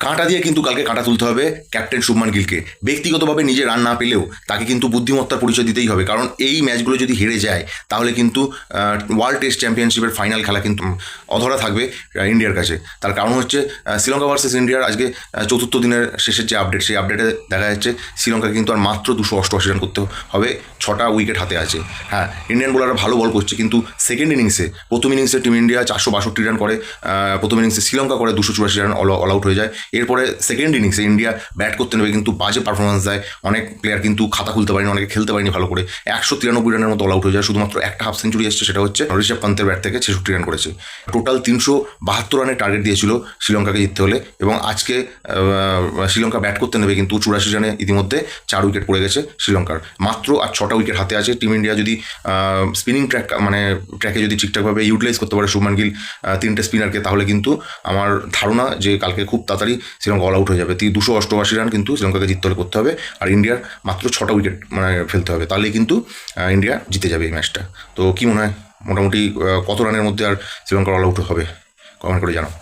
কাঁটা দিয়ে কিন্তু কালকে কাঁটা তুলতে হবে ক্যাপ্টেন শুভমান গিলকে। ব্যক্তিগতভাবে নিজে রান না পেলেও তাকে কিন্তু বুদ্ধিমত্তার পরিচয় দিতেই হবে, কারণ এই ম্যাচগুলো যদি হেরে যায় তাহলে কিন্তু ওয়ার্ল্ড টেস্ট চ্যাম্পিয়নশিপের ফাইনাল খেলা কিন্তু অধরা থাকবে ইন্ডিয়ার কাছে। তার কারণ হচ্ছে শ্রীলঙ্কা ভার্সেস ইন্ডিয়ার আজকে চতুর্থ দিনের শেষের যে আপডেট, সেই আপডেটে দেখা যাচ্ছে শ্রীলঙ্কাকে কিন্তু আর মাত্র 288 রান করতে হবে, 6টা উইকেট হাতে আছে। হ্যাঁ, ইন্ডিয়ান বোলাররা ভালো বল করছে, কিন্তু সেকেন্ড ইনিংসে, প্রথম ইনিংসে টিম ইন্ডিয়া 462 রান করে, প্রথম ইনিংসে শ্রীলঙ্কা করে 284 রান অল আউট হয়ে যায়। এরপরে সেকেন্ড ইনিংসে ইন্ডিয়া ব্যাট করতে নেবে কিন্তু বাজে পারফরমেন্স দেয়, অনেক প্লেয়ার কিন্তু খাতা খুলতে পারেনি, অনেকে খেলতে পারেনি ভালো করে, 193 রানের মতো অল আউট হয়ে যায়। শুধুমাত্র একটা হাফ সেঞ্চুরি এসছে, সেটা হচ্ছে ঋষভ পান্তের ব্যাট থেকে 66 রান করেছে। টোটাল 372 রানের টার্গেট দিয়েছিল শ্রীলঙ্কাকে জিততে হলে, এবং আজকে শ্রীলঙ্কা ব্যাট করতে নেবে কিন্তু 84 রানে ইতিমধ্যে 4 উইকেট পড়ে গেছে শ্রীলঙ্কার, মাত্র আর 6টা উইকেট হাতে আছে। টিম ইন্ডিয়া যদি স্পিনিং ট্র্যাকে যদি ঠিকঠাকভাবে ইউটিলাইজ করতে পারে শুভমান গিল 3টে স্পিনারকে, তাহলে কিন্তু আমার ধারণা যে কালকে খুব তাড়াতাড়ি শ্রীলঙ্কা অল আউট হয়ে যাবে। 288 রান কিন্তু শ্রীলঙ্কাকে জিততে হলে করতে হবে, আর ইন্ডিয়ার মাত্র 6টা উইকেট ফেলতে হবে, তাহলেই কিন্তু ইন্ডিয়া জিতে যাবে এই ম্যাচটা। তো কী মনে হয়, মোটামুটি কত রানের মধ্যে আর শ্রীলঙ্কার অল আউট হবে, কমেন্ট করে জানাও।